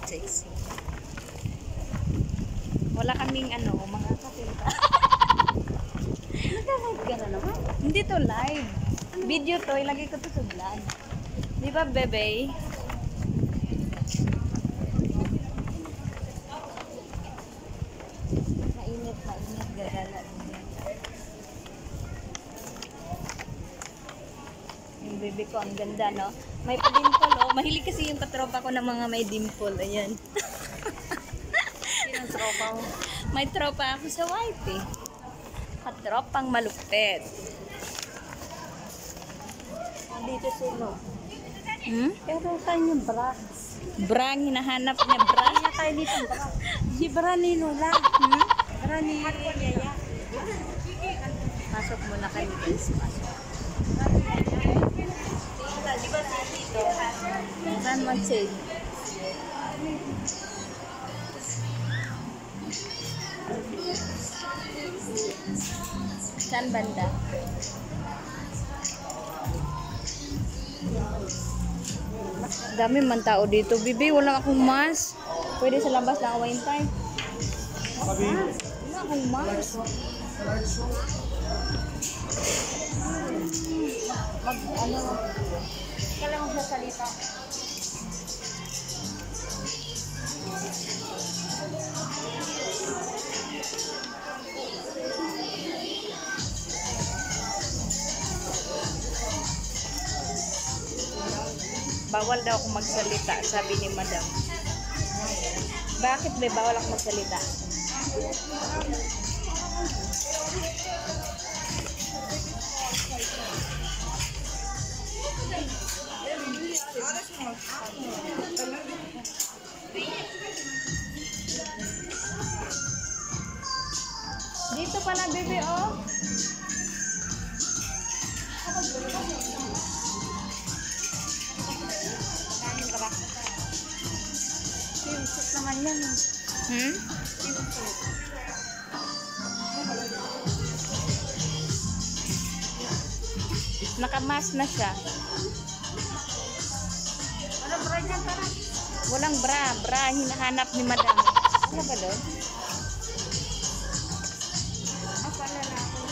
sexy. Wala kaming ano, mga katilta. Nag-live ka na naman? Hindi to live. Video to, ilagay ko to sa vlog. Di ba, bebe? Mainit, gagala. Yung bebe ko, ang ganda, no? May pa-dimple, oh. Mahilig kasi yung katropa ko ng mga may dimple. Ayan. Sinang tropa mo? May tropa ako sa white, eh. Katropang malupit. Dito sino? Hmm? Pero tayo yung bra. Bra, ang hinahanap niya, bra. Kaya tayo dito bra. Si bra ni Lola. Hmm? Bra ni Yaya. Pasok muna kayo, guys. Pasok. Di ba dito? Saan mag-save? Saan banda? Dami man tao dito. Bibi, wala akong mask. Pwede sa labas na awayin tayo. Wala akong mask. Ano? Kailan mo sasalita? Bawal daw akong magsalita, sabi ni madam. Bakit ba bawal akong magsalita? Dito pala, bebe, oh. Kain ka ba? Swimsuit naman yan. Hmm? Swimsuit. Nakamask na siya. Ano bra dyan para? Walang bra. Bra, hinahanap ni madam. Ano ba doon? Pala na ako.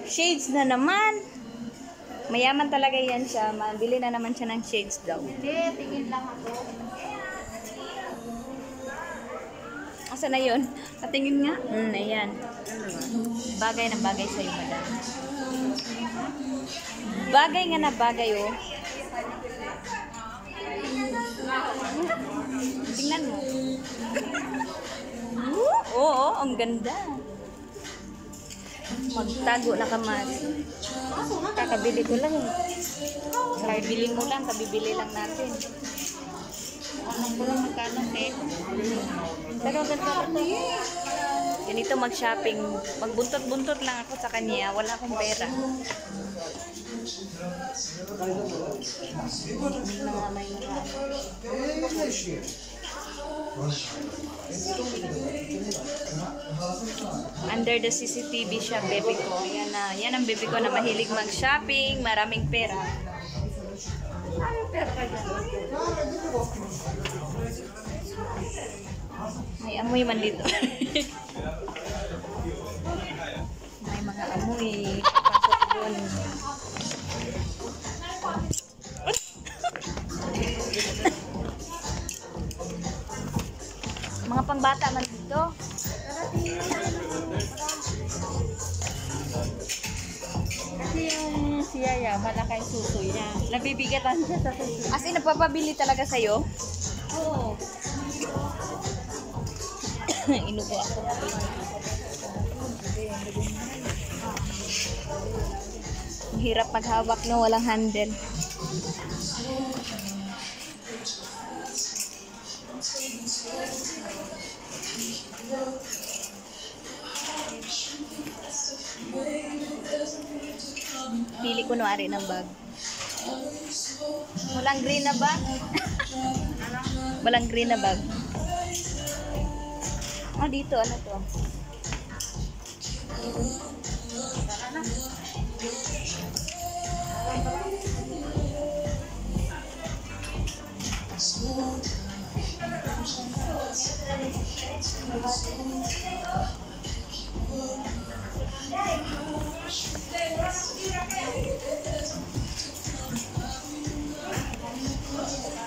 Shades na naman. Mayaman talaga yan siya. Mabili na naman siya ng shades daw. Hindi, tingin lang ako. Asa na yun? Patingin nga. Ayan. Bagay na bagay sa'yo, madam. Bagay nga na bagay, oh. Tingnan mo. Oo, ang ganda. Magtago na kamas. Kakabili ko lang. Kakabili mo lang, kabibili lang natin. Alam ko lang magkano eh. Pero ganda ito. Ganito mag-shopping. Magbuntot-buntot lang ako sa kanya. Wala akong pera. Hindi na nga may Under the CCTV siya, baby ko. Yan na. Yan ang baby ko na mahilig mag-shopping. Maraming pera. May amoy man dito. May mga amoy. Pasok doon. Mga pangbata man dito. Kasi yung si Yaya, malaki yung susoy niya. Nabibigatan siya sa susoy. As in, nagpapabili talaga sa'yo? Oo. Inubo ako. Ang hirap maghawak no, walang handle. Pili ko nuari ng bag. Walang green na bag? Walang green na bag. Ah, dito. Ano to?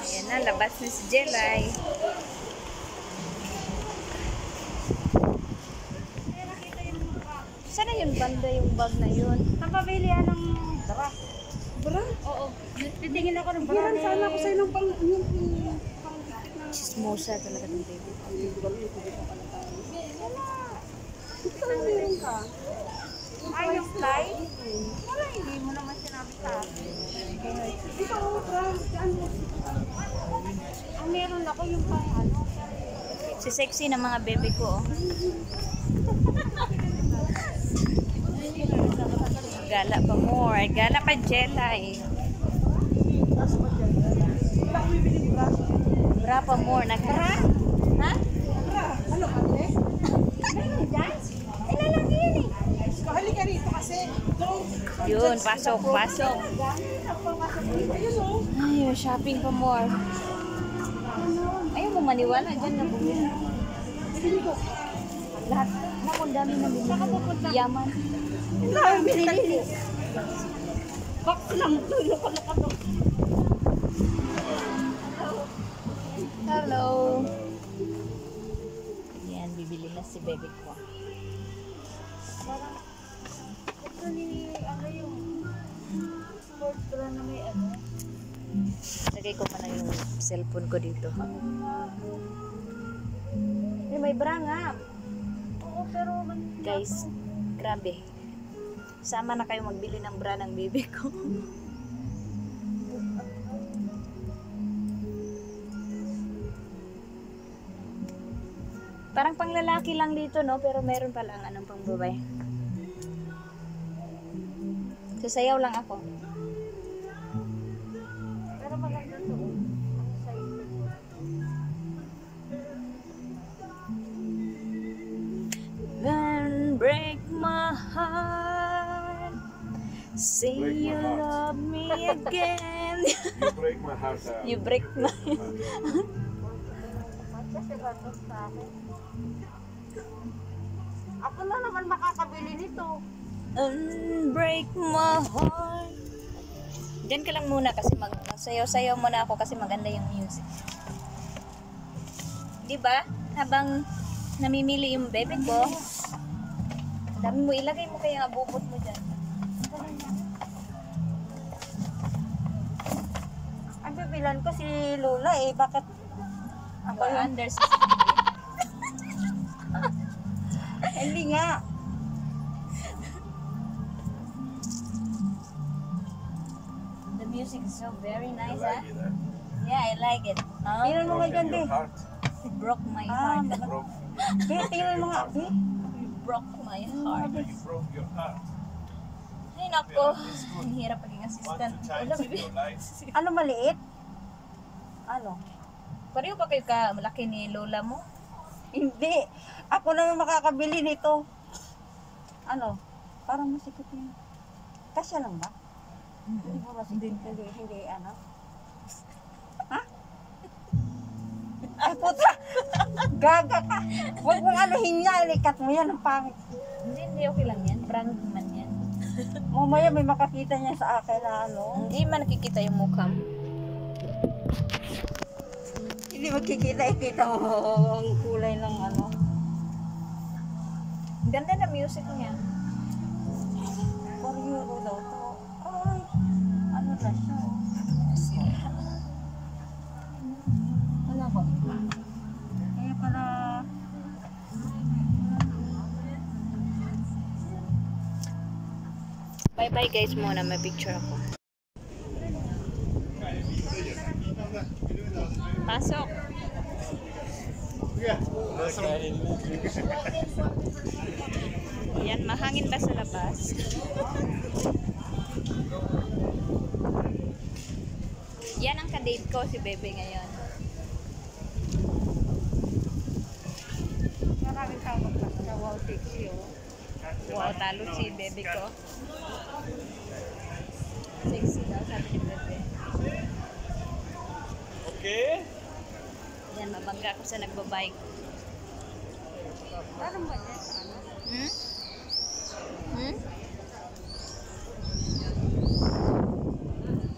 Ayan na, labas na si Jelay. Sana yung banda yung bag na yun? Napabili yan ng bra. Bra? Oo. Titingin ako ng bra. Biran sana ako sa'yo ng pang... Chismosa talaga ng baby. Saan meron ka? Ay, yung fly? Wala, hindi mo naman sinabi sa akin. Ikaw, bra. Saan mo? Ang meron ako yung pang ano. Si sexy na mga baby ko. Oh. Gala pa more. Gala pa Jelay. Wala ko bibili, bra. Bra pa more. Nagbra? Ha? Bra, ano ate? Meron dyan? Eh, lalaki yun eh. Halika rito kasi. Don't. Yun, pasok, pasok. Ayun o. Ay, shopping pa more. Ayaw mo maniwala dyan na bumili. Bibili ko. Lahat. Naku, ang dami na bumili. Yaman. Ang dami binili. Box lang. Loko-loko to. Hello. Yan, bibili na si baby ko. Parang, ito ni, ano yung sports bra na may ano. Lagay ko pa na yung cellphone ko dito. May bra nga. Oo, pero Guys, grabe. Sama na kayo magbili ng bra ng baby ko. Parang pang lalaki lang dito, no? Pero meron pa lang anong pang babae. Sasayaw lang ako. pero maganda to. Ang size. Then break my heart. Say Break my you heart. love me again. You break my heart. You break my Kasi bato sa akin. Ako na naman makakabili nito. Unbreak my heart. Diyan ka lang muna kasi magsayaw-sayaw muna ako kasi maganda yung music. Di ba? Habang namimili yung baby ko, dami mo ilagay mo kaya abubot mo dyan. Ang bibilan ko si Lola eh. Bakit ako Ako yung... under Hindi nga. The music is so very You nice, like huh? it, huh? Yeah, I like it. Tingnan mo nga Broken dyan, your Be. heart. It broke my Ah, heart. Broke. Be, tingnan mo nga, Be. It broke my heart. You broke your heart. Ay, nako. Ang hirap maging assistant. One Wala, times in baby. your life. Ano maliit? Ano? Pareho ba kayo ka malaki ni lola mo? Hindi. Ako naman makakabili nito. Ano? Parang masikip yun. Kasya lang ba? Hindi ba masikip? Hindi, ano? Ha? Ay, puta! Gaga ka! Huwag mong anuhin niya. Ilikat mo yan. Ang pangit. Hindi, okay lang yan. Prank man yan. Mamaya may makakita niya sa akin na ano. Hindi man nakikita yung mukha mo. Hindi magkikita. Ikita mo ang kulay ng ano. Ang ganda na music niya. 4 euro daw to. Ay, ano na siya. Wala ko. Kaya pala... Bye-bye guys muna. May picture ako. Pasok. Yan, mahangin ba sa labas? Yan ang kadate ko, si Bebe ngayon. Maraming tawag pa sa wow, sexy oh. Wow, talo si bebe ko. Sexy daw, sabi ni bebe. Okay. Yan, mabangga ako sa nagbabike. Parang ba niya sa ano? Hmm? Hmm?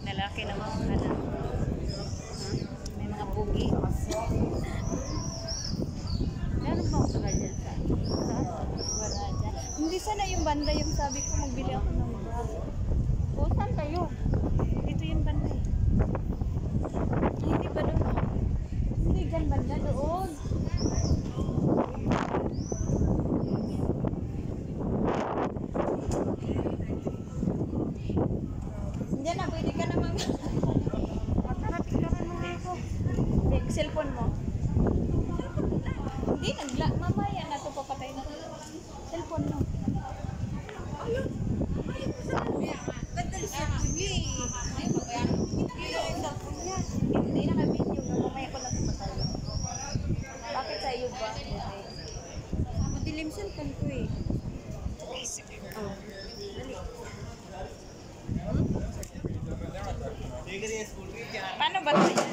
Lalaki naman ang kanan. May mga pugi. Meron ba ako dyan sa? Wala dyan. Hindi sana yung banda yung sabi ko magbili ako ng bag. O, saan kayo? Dito yung banda eh. Ay, hindi ba doon? Hindi dyan banda doon. Diyan na, pwede ka naman. Magkarapit ka na nung ako. Cellphone mo. Hindi, mamaya na ito papatay na. Cellphone mo. Ganda siya po niya eh. Hindi na ka-video. Mamaya ko lang papatay. Bakit sa iyo ba? Madilim cellphone ko eh. Paano ba ito yan?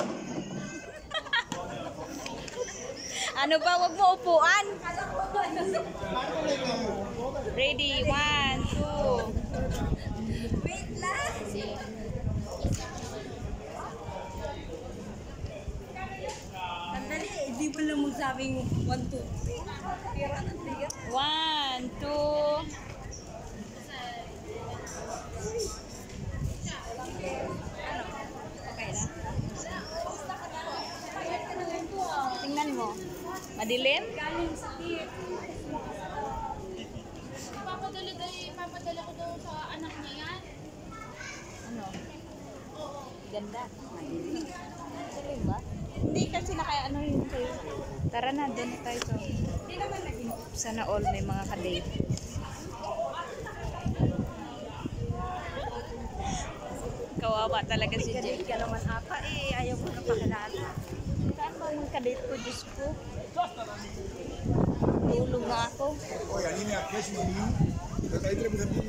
Ano ba? Huwag mo upuan. Ready? 1, 2. Wait lang! Sandali, di ba lang magsabing 1, 2, 3? Tira ng tiga. 1, 2. Okay lang. Tingnan mo. Madilim? Papadala ko daw sa anak niya yan. Ano? Ganda. Madilim ba? Hindi kasi ano yun kayo. Tara na, doon na tayo. Hindi naman naging. Sana all may mga kadate. Kawawa talaga si Jake. Ka naman ata eh, ayaw mo na pakilala. Saan ba mga kadate ko, Diyos ko? Tulog na ako. Oiga, línea cash money. Ahí tenemos aquí.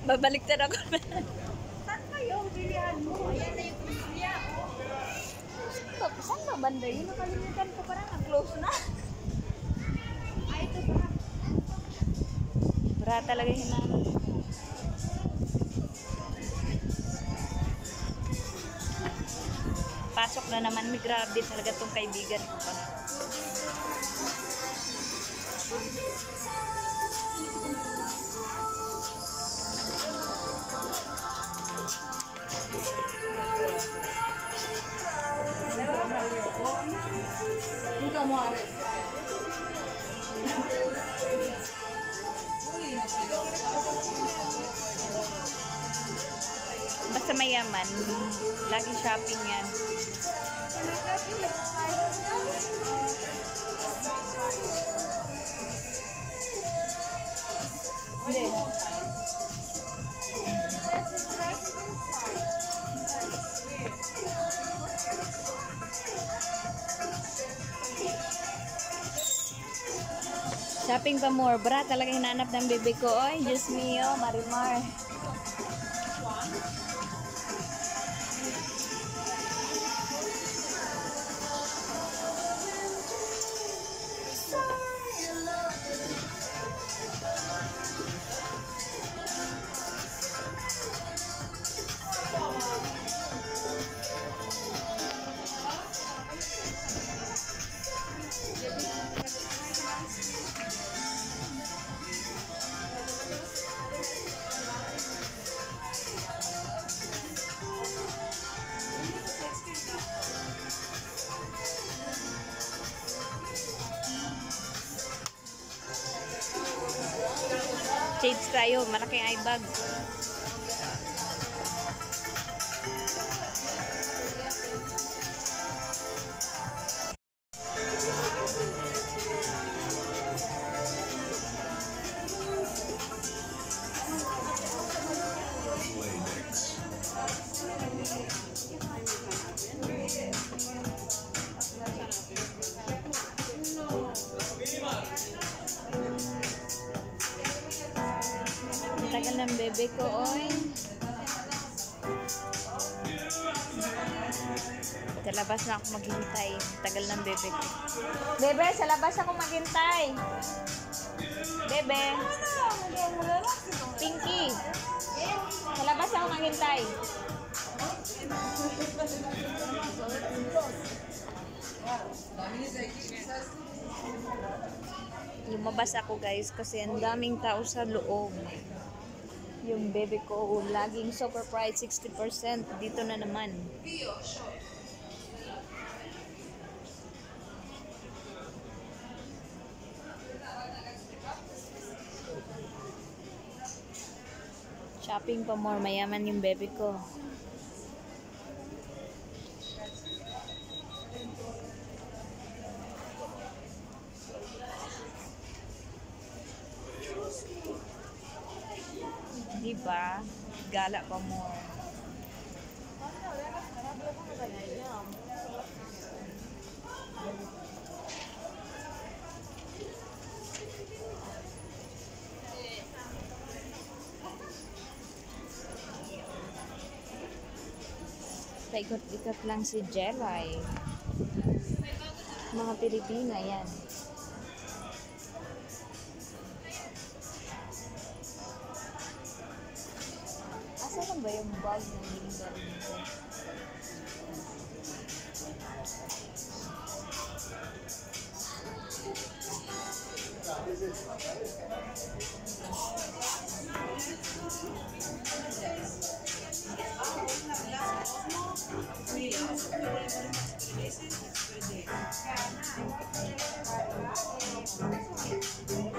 Babaliktad ako. Saan kayo? Bilihan mo. Ayan na yung kuya. Saan ba banda yun? Nakalimutan ko parang close na. Ay, ito ba? Bra talaga hinanap. Pasok na naman. May grabe talaga tong kaibigan ko pa. Ikaw mo ari. Basta mayaman, lagi shopping yan. Hindi. Shopping pa more, bra. Talaga hinanap ng bebe ko. Oy, Diyos mio, Marimar. Shades tayo, malaking eye bag. Ang tagal ng bebe ko, oy. Sa labas na ako maghintay. Ang tagal ng bebe ko. Bebe, sa labas ako maghintay. Bebe. Pinky. Sa labas ako maghintay. Lumabas ako guys kasi ang daming tao sa loob. Yung bebe ko laging super price 60%. Dito na naman. Shopping pa more. Mayaman yung bebe ko. Diba? Gala pa more. Paikot-ikot lang si Jelay. Mga Pilipina yan. Asan ba yung bag ng linggo?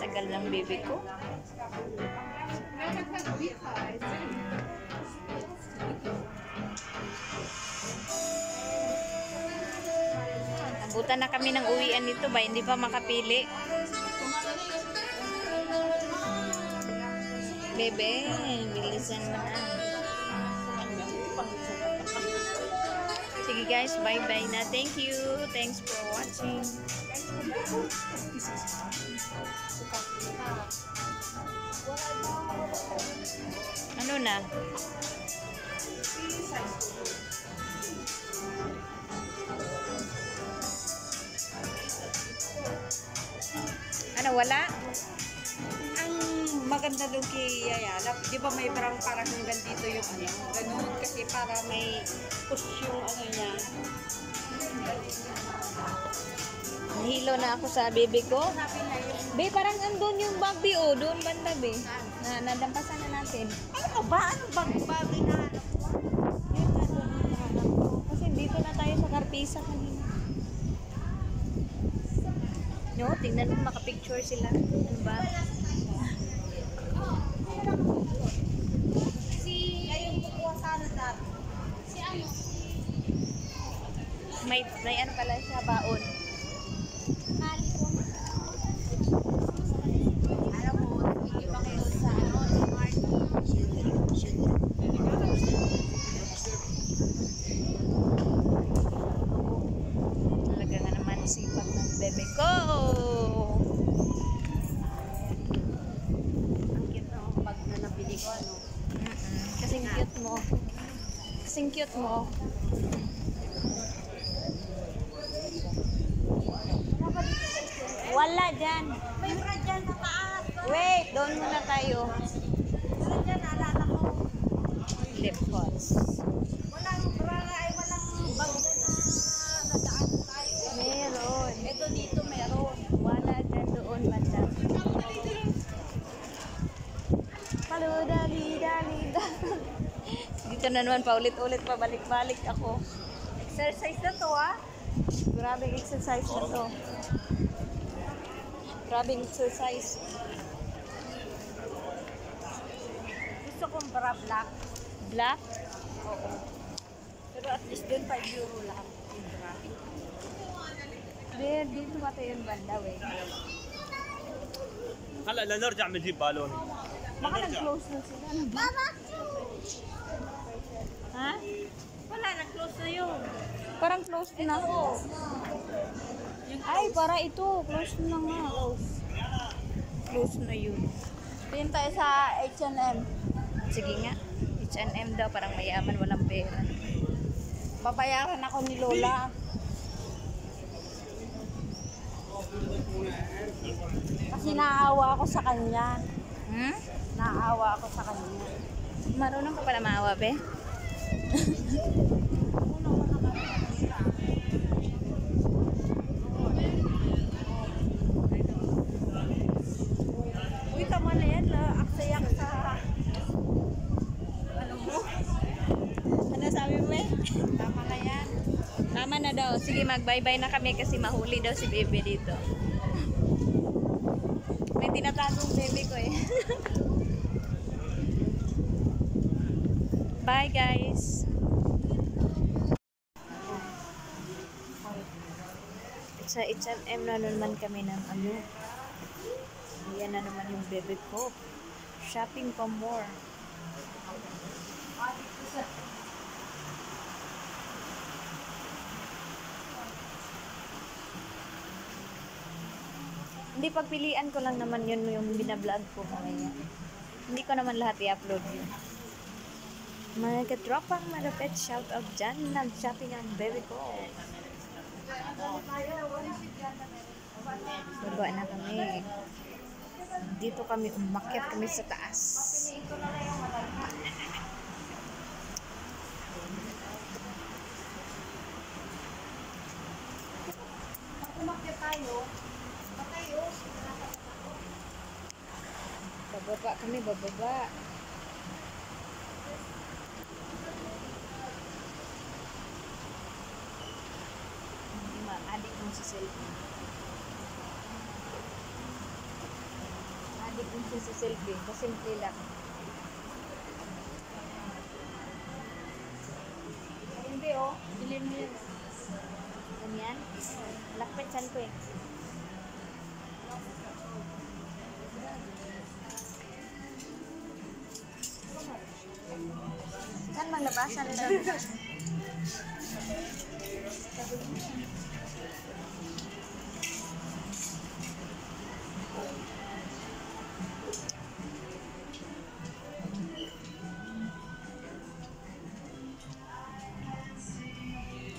Tagal ng baby ko. Abutan na kami ng uwian nito ba? Hindi pa makapili. Bebe, bilisan mo na. Sige guys, bye-bye na. Thank you. Thanks for watching. Ano na? Ano, wala? Ang maganda doon kay Yaya, di ba may parang hanggang dito yung ano, ganun kasi para may push yung ano niya. Nahilo na ako sa bebe ko. Be, parang andun yung bag, be, oh. Doon banda, be. Nadampasan na natin. Ano ba? Ano bang bagay na hanap mo? Yun na, doon yung nahanap ko. Kasi dito na tayo sa Karpisa kanina. No, tingnan mo, makapicture sila. Ano ba? Ngayong kukuha sana dati. May ano pala siya, baon. Alam mo, hindi pa kayo sa ano, sa Marty. Talaga nga naman sipag ng bebe ko. Ang cute na ang bag na nabili ko, ano. Kasing cute mo. Kasing cute mo. Wala dyan. May bra dyan sa taas. Wait, doon muna tayo. Wala dyan, naalala ko. Lip gloss. Walang bra nga ay walang bag dyan na nadaan tayo. Meron. Ito dito meron. Wala dyan doon banda. Paludali-dali-da. Dito na naman paulit-ulit pabalik-balik ako. Exercise na to, ah. Grabing exercise na to. Grabing exercise. Gusto kong bra black. Black. Oo. Pero at least din 5 euro lang. Yung bra. Dito ba tayo yung banda, we? هلا لنرجع بنجيب بالون. Baka nag-close na sila. Ano ba? Ha? Wala, nag-close na yun. Parang close na. Ay, para ito. Close na nga. close na yun. Tingin tayo sa H&M. Sige nga. H&M daw, parang mayaman, walang pera. Babayaran ako ni Lola. Kasi naawa ako sa kanya. Hmm? Naawa ako sa kanya. Marunong ka pala maawa, be? Uy, tama na yan. Aksaya ka sa... Ano mo? Ano sabi mo, eh? Tama na yan. Tama na daw. Sige, mag-bye-bye na kami kasi mahuli daw si Bebe dito. May tinatagong bebe ko, eh. Bye, guys. Sa H&M na naman kami ng ano. Yan na naman yung bebe ko. Shopping for more. Hindi, pagpilian ko lang naman yun yung binablog ko mamaya. Hindi ko naman lahat i-upload yun. Mga katropang malapit, shout out dyan. Nag-shopping ang bebe ko. Baba na kami. Dito kami, umakyat kami sa taas. Umakyat tayo. Bababa kami, bababa. Hindi ma-addict mo sa cellphone. Addict mo siya sa cellphone. Kasimple lang. Hindi oh. Bilhin mo yun. Ganyan? Lakpit saan ko eh. Saan maglabas? Saan ito?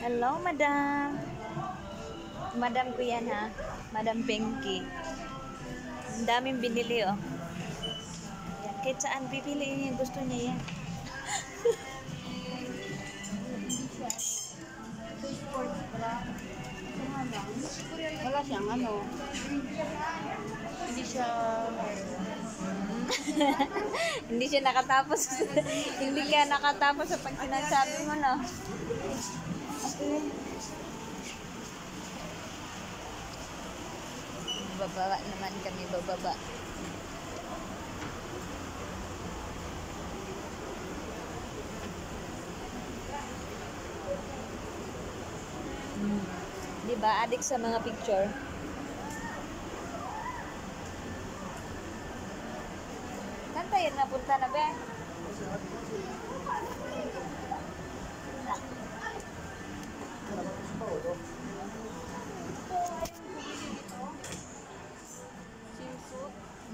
Hello, madam. Madam ko yan, ha? Madam Pinky. Ang daming binili, oh. Yan. Kahit saan bibili niya, gusto niya yan. Wala siyang ano. Hindi siya... Hindi siya nakatapos. Hindi ka nakatapos sa pag sinasabi mo, no? Bababa naman kami, bababa. Di ba? Addict sa mga picture. Saan tayo napunta na, be?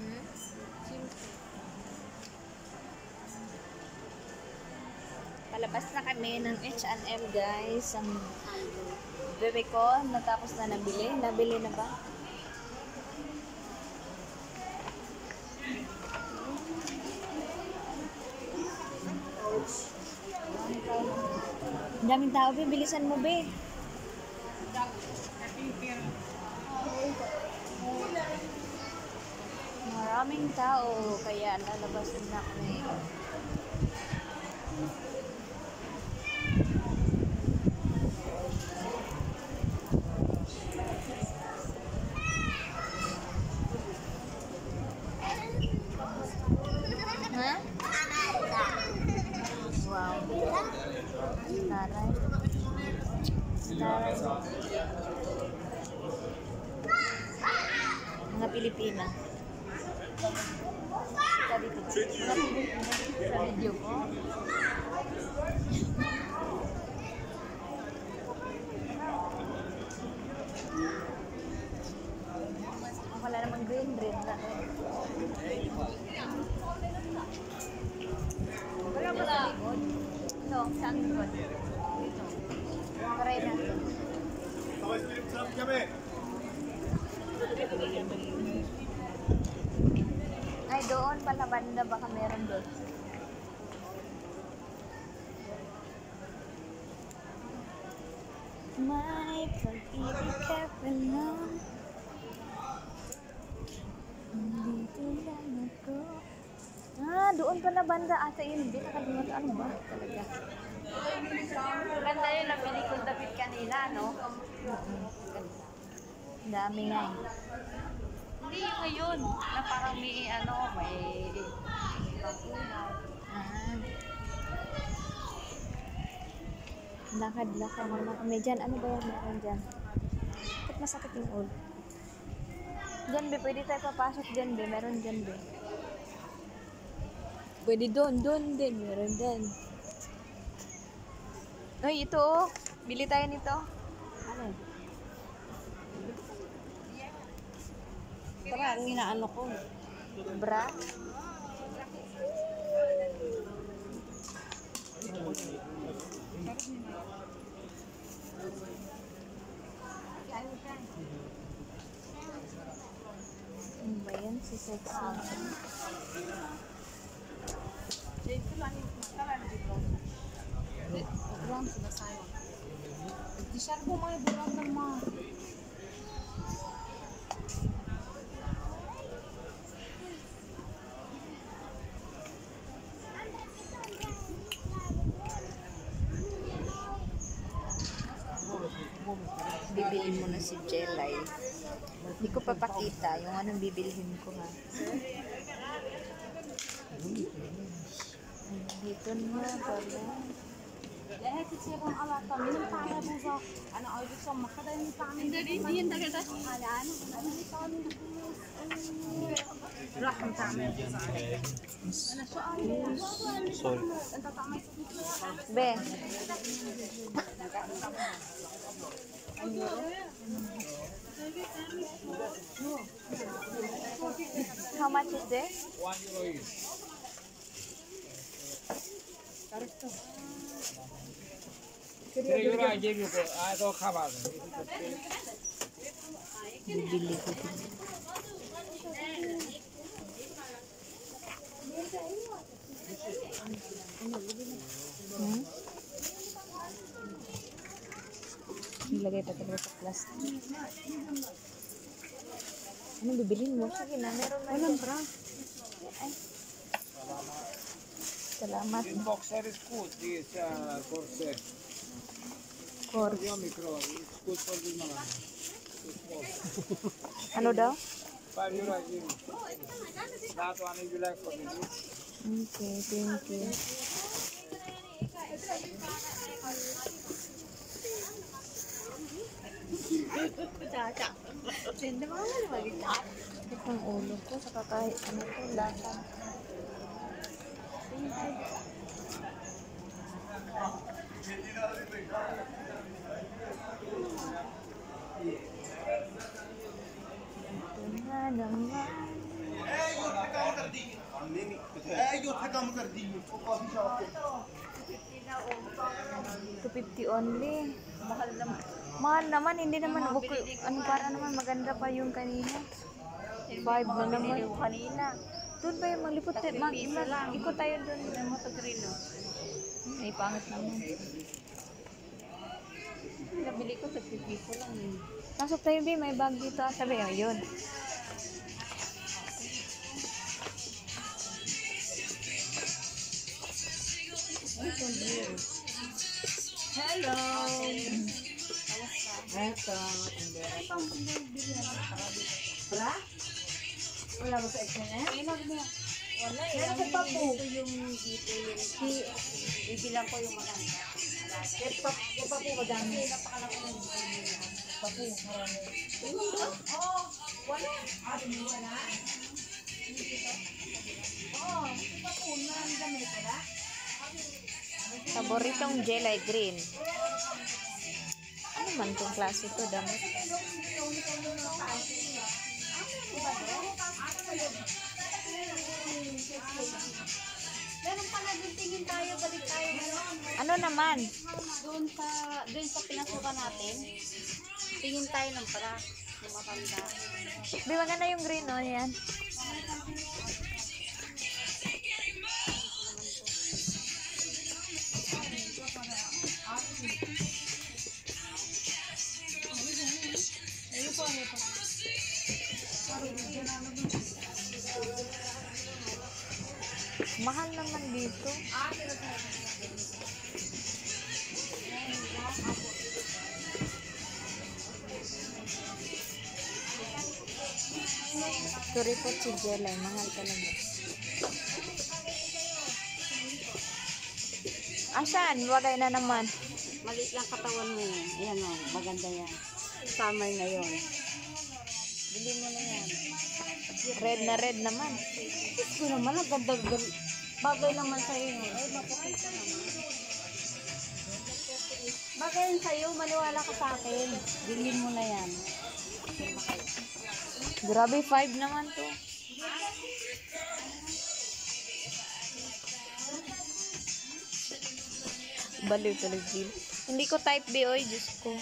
Hmm? Palabas na kami ng H&M, guys. Ang bebe ko, natapos na nabili. Nabili na ba? Ang daming tao, be. Bilisan mo, be. Maraming tao, kaya lalabas na kami. Ha? Wow. Taray. Taray. Mga Pilipina. Sa video ko. Wala namang green na. doon pala banda, baka meron doon. May pag-ibig ka pala. Dito lang ako. Doon pala banda ata yun. Hindi nakalimutan. Ano ba? Talaga. Ganda yun ang pelikul David kanina, no? Ang dami nga eh. Hindi yung ngayon, na parang may Ah. Lakad-lakad naman kami dyan. Ano ba yung meron dyan? Bakit masakit yung ulo? Dyan, be. Pwede tayo papasok dyan, be. Meron dyan, be. Pwede doon din. Meron din. Ay, ito oh. Bili tayo nito. ano? Tara, ang inaano ko. Bra. Ano ba yan? Si Sexy. Buram sila sa'yo. Di siya po mga buram ng mga. Bibili mo na si Jelay. Hindi ko papakita yung anong bibilhin ko ha. Dito na pala. Dahil kasi kung alata, minang para busa. Ano, ay gusto makada yung pamin. Hindi yan talaga. Alaan. Ano yung pamin? Rahang tama yung busa. Ano, Sorry. ang tatamay sa busa. Be. How much is this? €1 is. €3 I gave you. I don't cover. Bibili ko din. Hmm? Nilagay pa talaga sa plastic. Anong bibilin mo? Sige na, meron na. Walang bra. Ay. Salamat. This boxer is good. This corset. Course. Your micro. It's good for this man. Ano daw? €5 I give you. That one if you like for me. Okay, thank you. Sakit ang ulo ko sa kahit ano ko, lasa. Ito na naman. काम कर दी वो coffee shop पे 250 only. Mahal naman. Mahal naman, hindi naman okay. Ano para naman maganda pa yung kanina. 5 na naman. Kanina. Doon ba yung malipot? Ikot tayo doon. May motogrino. Ay, pangit naman. Nabili ko sa pipiso lang eh. Pasok tayo, B. May bag dito. Sabi, yun. Hello! Eto. Bra? Wala ba sa exam? Wala eh. Meron sa papo. Ito yung dito yung bibilang ko yung maganda. Kaya papo madami. Napakalaki ng papo. Marami. Oo. Wala. Wala? Oo. Papo. Marami damit. Wala? Paboritong jelly green. Ano man itong klase ito, damit? Meron pala doon, tingin tayo, balik tayo. Ano naman? Doon sa pinasukan natin, tingin tayo ng para, ng matanda. Di maganda yung green, oh, yan. Mahal naman dito. Kuripot si Jelay, mahal talaga. Asan? Wagay na naman. Maliit lang katawan mo yan. Ayan o, maganda yan. Summer na yun. Bili mo na yan. Red na red naman. Ito naman, ang ganda. Bagay naman sa'yo yun. Ay, maputi ka naman. Bagay yun sa'yo, maniwala ka sa akin. Bilhin mo na yan. Grabe, 5 naman to. Baliw talaga, Jill. Hindi ko type B, oy. Diyos ko.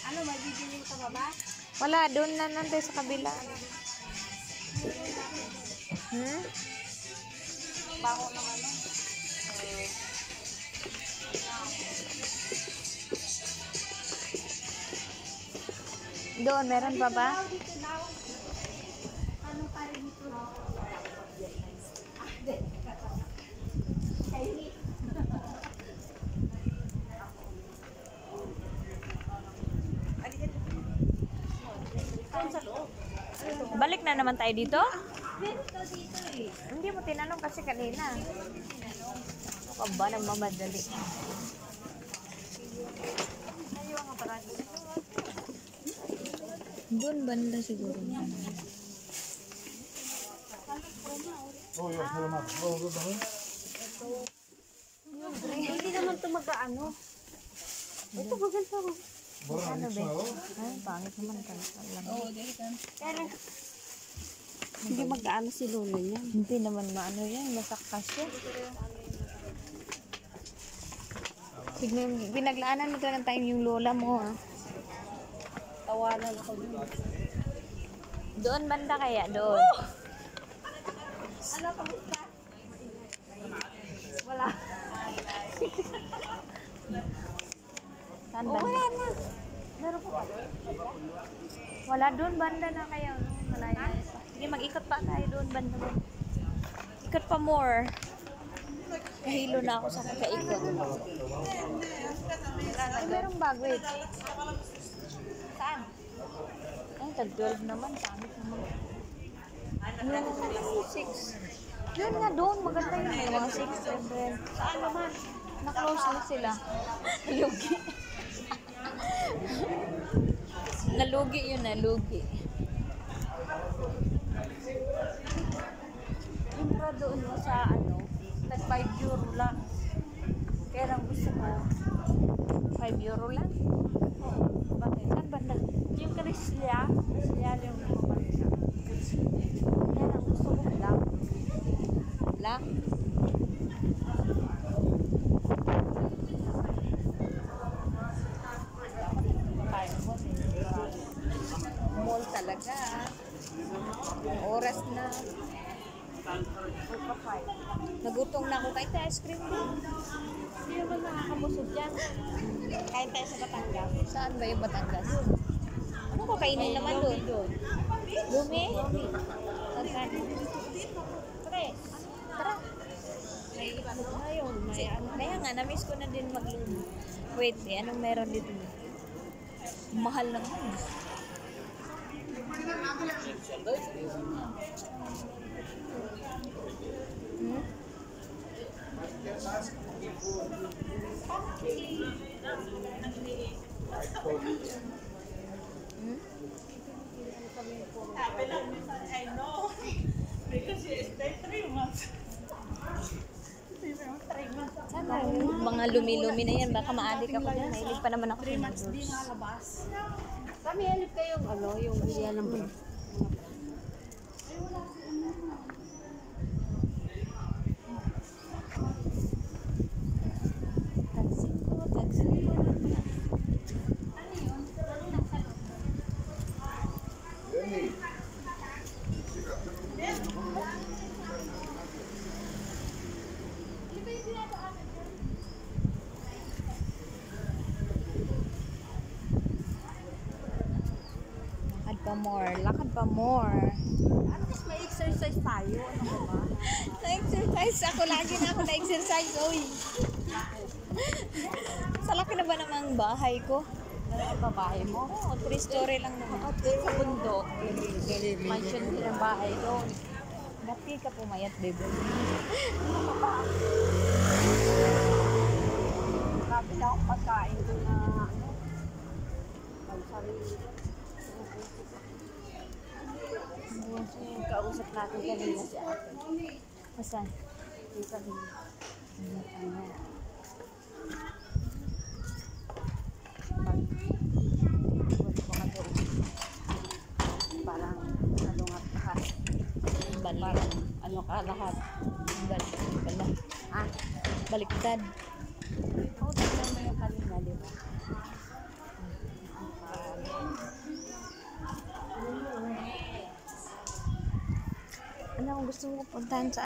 Ano, may bibili ka ba ba? Wala, doon na nandun sa kabila. Bako naman no? Doon, meron pa ba? Balik na naman tayo dito? Hindi mo tinanong kasi kanina. Ano ka ba nang mamadali? Doon banda siguro. Hindi naman ito mag-ano. Ito maganda ko. Ano ba? Ay, pangit naman lang. Kaya hindi mag-ano si Lolo niya. Hindi naman maano yan, masakas yan. Pinaglaanan mo ng time yung lola mo, ha? Tawanan ako dun. Doon banda kaya, doon. Ano, kamusta? Wala. Saan banda? Wala na. Meron pa ba? Wala, doon banda na kayo. Malayo. Sige, mag-ikot pa tayo doon banda mo. Ikot pa more. Kahilo na ako sa kakaikot. Ay, merong bag, wait. Saan? Ay, tag-12 naman. Pangit naman. Yung 6. Yun nga doon, maganda yun. May mga 6, 7. Saan naman? Na-close na sila. Nalugi. Nalugi yun, nalugi. Yung pra doon mo sa ano, nag 5 euro lang. Kaya lang gusto ko. 5 euro lang? Bakit? Saan banda? Yung Krisya yung lumabas siya. Kaya lang gusto ko lang. Lang? Mall talaga. Ang oras na. Nagutom na ako. Kahit tayo ice cream din. Hindi naman nakakabusog yan. Kain tayo sa Batangas. Saan ba yung Batangas? Ano ko kainin naman doon? Lumi? Saan? Pre, Tara. ayun, may ano. Kaya nga, na-miss ko na din maglumi. Wait, anong meron dito? Mahal naman. Hmm? I know. Because you stay 3 months. Saan ba? Mga lumi-lumi na yan. Baka maadik ako dyan. Mahilig pa naman ako. 3 months din nalabas. Kami halip kayong ano, yung bilihan ng bro. pa more. Lakad pa more. Ano mas may exercise tayo? Ano ba? Na-exercise ako. Lagi na ako na-exercise. Uy. Sa laki na ba namang bahay ko? Ano ba bahay mo? Oo, 3-story lang naman. Sa bundok. Mansion din ang bahay doon. Dati ka pumayat, baby. Sabi na akong pagkain doon na ano. Pagsarili. Kausap natin kanina si ate. Masan? Dito din. Ano? Parang nalungat ka. Parang ano ka lahat. Baliktad pala. Ah, Baliktad. oh, tignan mo yung kanina, di ba? Ano kung gusto mo puntahan sa